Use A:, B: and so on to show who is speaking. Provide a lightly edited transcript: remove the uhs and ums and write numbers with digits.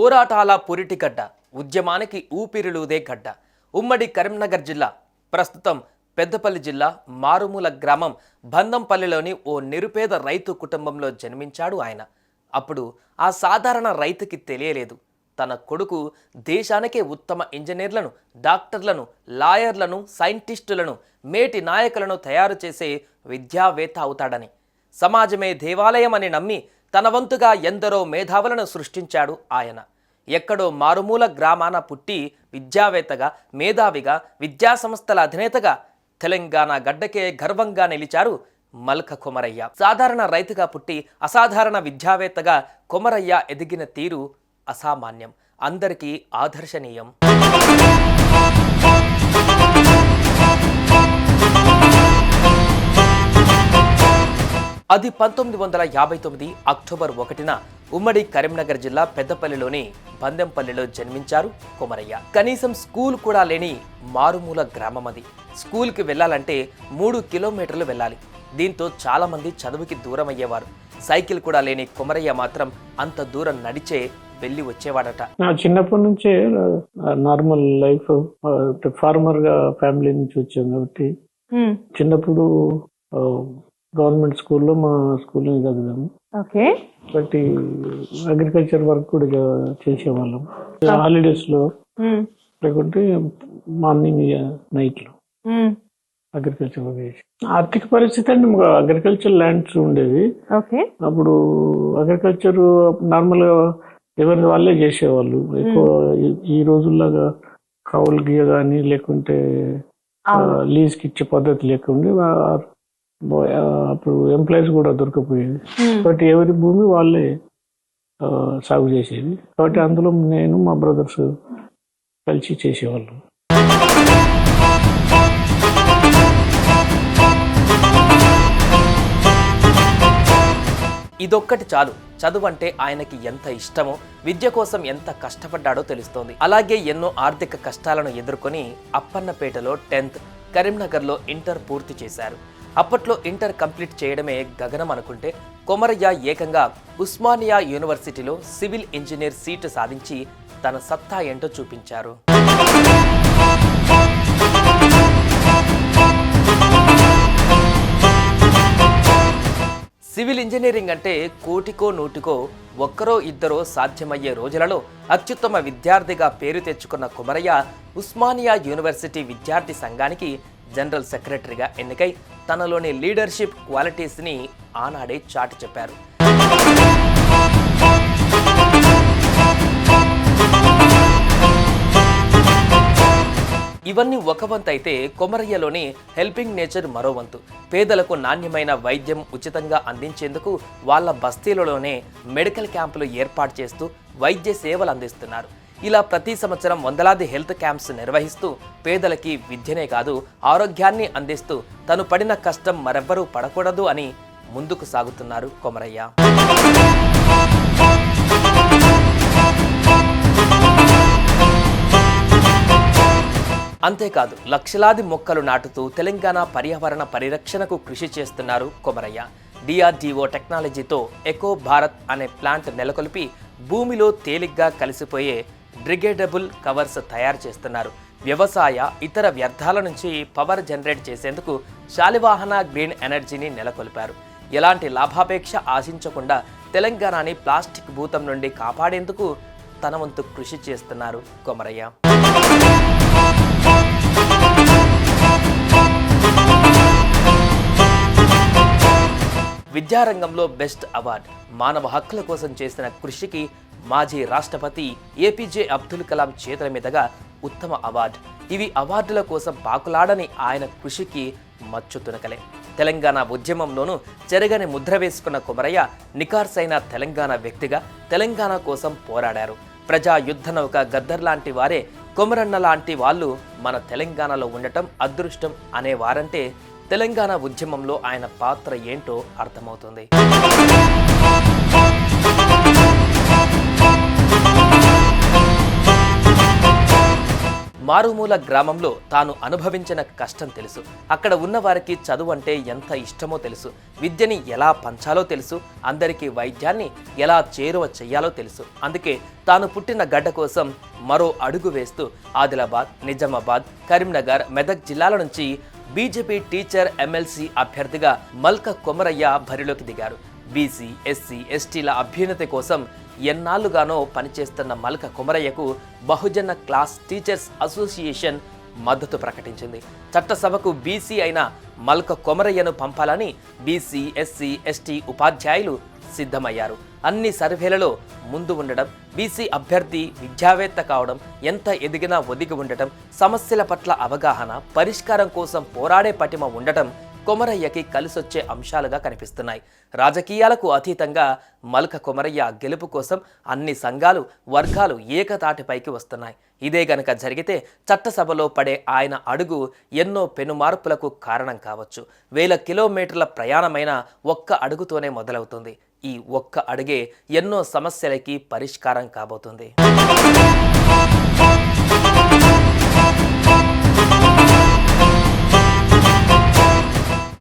A: పోరాటాల పురిటిగడ్డ, ఉద్యమానికి ఊపిరిలూదే గడ్డ. ఉమ్మడి కరీంనగర్ జిల్లా, ప్రస్తుతం పెద్దపల్లి జిల్లా మారుమూల గ్రామం బందంపల్లిలోని ఓ నిరుపేద రైతు కుటుంబంలో జన్మించాడు ఆయన. అప్పుడు ఆ సాధారణ రైతుకి తెలియలేదు, తన కొడుకు దేశానికే ఉత్తమ ఇంజనీర్లను, డాక్టర్లను, లాయర్లను, సైంటిస్టులను, మేటి నాయకులను తయారు చేసే విద్యావేత్త అవుతాడని. సమాజమే దేవాలయం అని నమ్మి తన వంతుగా ఎందరో మేధావులను సృష్టించాడు ఆయన. ఎక్కడో మారుమూల గ్రామాన పుట్టి విద్యావేత్తగా, మేధావిగా, విద్యాసంస్థల అధినేతగా తెలంగాణ గడ్డకే గర్వంగా నిలిచారు మల్క కొమరయ్య. సాధారణ రైతుగా పుట్టి అసాధారణ విద్యావేత్తగా కొమరయ్య ఎదిగిన తీరు అసామాన్యం, అందరికీ ఆదర్శనీయం. అది 1959 అక్టోబర్ 1న ఉమ్మడి కరీంనగర్ జిల్లా పెద్దపల్లిలోని బందెంపల్లిలో జన్మించారు కొమరయ్య. కనీసం స్కూల్ కూడా లేని మారుమూల గ్రామం అది. స్కూల్కి వెళ్ళాలంటే 3 కిలోమీటర్లు వెళ్ళాలి. దీంతో చాలా మంది చదువుకి దూరం అయ్యేవారు. సైకిల్ కూడా లేని కొమరయ్య మాత్రం అంత దూరం నడిచే వెళ్ళి వచ్చేవాడట.
B: నా చిన్నప్పటి నుంచే నార్మల్ లైఫ్, ఫార్మర్ గా ఫ్యామిలీ నుంచి వచ్చాం కాబట్టి చిన్నప్పుడు గవర్నమెంట్ స్కూల్లో మా స్కూల్లో చదివాము. బట్టి అగ్రికల్చర్ వర్క్ కూడా చేసేవాళ్ళం హాలిడేస్ లో, లేకుంటే మార్నింగ్ నైట్ లో అగ్రికల్చర్ వర్క్ చేసి. ఆర్థిక పరిస్థితి అంటే అగ్రికల్చర్ ల్యాండ్స్ ఉండేవి. అప్పుడు అగ్రికల్చర్ నార్మల్ గా ఎవరి వాళ్ళే చేసేవాళ్ళు. ఎక్కువ ఈ రోజుల్లాగా కౌలు గీయ కానీ లేకుంటే లీజ్ కి ఇచ్చే పద్ధతి లేకుండా అప్పుడు ఎంప్లాయీస్ కూడా దొరకపోయేది. కాబట్టి ఎవరి భూమి వాళ్ళే సాగు చేసేది. కాబట్టి అందులో నేను మా బ్రదర్స్ కలిసి చేసేవాళ్ళం.
A: ఇదొక్కటి చాలు, చదువు అంటే ఆయనకి ఎంత ఇష్టమో, విద్య కోసం ఎంత కష్టపడ్డాడో తెలుస్తోంది. అలాగే ఎన్నో ఆర్థిక కష్టాలను ఎదుర్కొని అప్పన్నపేటలో 10th, కరీంనగర్లో ఇంటర్ పూర్తి చేశారు. అప్పట్లో ఇంటర్ కంప్లీట్ చేయడమే గగనం అనుకుంటే కొమరయ్య ఏకంగా ఉస్మానియా యూనివర్సిటీలో సివిల్ ఇంజనీర్ సీటు సాధించి తన సత్తా ఏంటో చూపించారు. సివిల్ ఇంజనీరింగ్ అంటే కోటికో నూటికో ఒక్కరో ఇద్దరో సాధ్యమయ్యే రోజులలో అత్యుత్తమ విద్యార్థిగా పేరు తెచ్చుకున్న కొమరయ్య ఉస్మానియా యూనివర్సిటీ విద్యార్థి సంఘానికి జనరల్ సెక్రటరీగా ఎన్నికై తనలోని లీడర్షిప్ క్వాలిటీస్ని ఆనాడే చాటి చెప్పారు. ఇవన్నీ ఒక వంతు అయితే కొమరయ్యలోని హెల్పింగ్ నేచర్ మరో వంతు. పేదలకు నాణ్యమైన వైద్యం ఉచితంగా అందించేందుకు వాళ్ళ బస్తీలలోనే మెడికల్ క్యాంపులు ఏర్పాటు చేస్తూ వైద్య సేవలు అందిస్తున్నారు. ఇలా ప్రతి సంవత్సరం వందలాది హెల్త్ క్యాంప్స్ నిర్వహిస్తూ పేదలకి విద్యనే కాదు ఆరోగ్యాన్ని అందిస్తూ తను పడిన కష్టం మరెవ్వరూ పడకూడదు అని ముందుకు సాగుతున్నారు కొమరయ్య. అంతేకాదు లక్షలాది మొక్కలు నాటుతూ తెలంగాణ పర్యావరణ పరిరక్షణకు కృషి చేస్తున్నారు కొమరయ్య. DRDO టెక్నాలజీతో ఎకో భారత్ అనే ప్లాంట్ నెలకొల్పి భూమిలో తేలిగ్గా కలిసిపోయే డిగ్రేడబుల్ కవర్స్ తయారు చేస్తున్నారు. వ్యవసాయ ఇతర వ్యర్థాల నుంచి పవర్ జనరేట్ చేసేందుకు శాలివాహన గ్రీన్ ఎనర్జీని నెలకొల్పారు. ఎలాంటి లాభాపేక్ష ఆశించకుండా తెలంగాణని ప్లాస్టిక్ భూతం నుండి కాపాడేందుకు తన వంతు కృషి చేస్తున్నారు కొమరయ్య. విద్యారంగంలో బెస్ట్ అవార్డు, మానవ హక్కుల కోసం చేసిన కృషికి మాజీ రాష్ట్రపతి APJ అబ్దుల్ కలాం చేతుల మీదుగా ఉత్తమ అవార్డు. ఇవి అవార్డుల కోసం పాకులాడని ఆయన కృషికి మచ్చు తునకలే. తెలంగాణ ఉద్యమంలోనూ చెరగని ముద్ర వేసుకున్న కొమరయ్య నికార్సైన తెలంగాణ వ్యక్తిగా తెలంగాణ కోసం పోరాడారు. ప్రజా యుద్ధ నౌక గద్దర్ లాంటి వారే కొమరన్న లాంటి వాళ్ళు మన తెలంగాణలో ఉండటం అదృష్టం అనేవారంటే తెలంగాణ ఉద్యమంలో ఆయన పాత్ర ఏంటో అర్థమవుతుంది. మారుమూల గ్రామంలో తాను అనుభవించిన కష్టం తెలుసు. అక్కడ ఉన్న వారికి చదువు అంటే ఎంత ఇష్టమో తెలుసు. విద్యని ఎలా పంచాలో తెలుసు. అందరికీ వైద్యాన్ని ఎలా చేరువ చెయ్యాలో తెలుసు. అందుకే తాను పుట్టిన గడ్డ కోసం మరో అడుగు వేస్తూ ఆదిలాబాద్, నిజామాబాద్, కరీంనగర్, మెదక్ జిల్లాల నుంచి బీజేపీ టీచర్ ఎమ్మెల్సీ అభ్యర్థిగా మల్క కొమరయ్య బరిలోకి దిగారు. బీసీ, ఎస్సీ, ఎస్టీల అభ్యున్నతి కోసం ఎన్నాళ్లుగానో పనిచేస్తున్న మల్క కొమరయ్యకు బహుజన క్లాస్ టీచర్స్ అసోసియేషన్ మద్దతు ప్రకటించింది. చట్టసభకు బీసీ అయిన మల్క కొమరయ్యను పంపాలని బీసీ, ఎస్సీ, ఎస్టీ ఉపాధ్యాయులు సిద్ధమయ్యారు. అన్ని సర్వేలలో ముందు ఉండడం, బీసీ అభ్యర్థి విద్యావేత్త కావడం, ఎంత ఎదిగినా ఒదిగి ఉండటం, సమస్యల పట్ల అవగాహన, పరిష్కారం కోసం పోరాడే పటిమ ఉండటం కొమరయ్యకి కలిసొచ్చే అంశాలుగా కనిపిస్తున్నాయి. రాజకీయాలకు అతీతంగా మల్క కొమరయ్య గెలుపు కోసం అన్ని సంఘాలు, వర్గాలు ఏకతాటిపైకి వస్తున్నాయి. ఇదే గనక జరిగితే చట్టసభలో పడే ఆయన అడుగు ఎన్నో పెనుమార్పులకు కారణం కావచ్చు. 1000 కిలోమీటర్ల ప్రయాణమైన ఒక్క అడుగుతోనే మొదలవుతుంది. ఈ ఒక్క అడుగే ఎన్నో సమస్యలకి పరిష్కారం కాబోతుంది.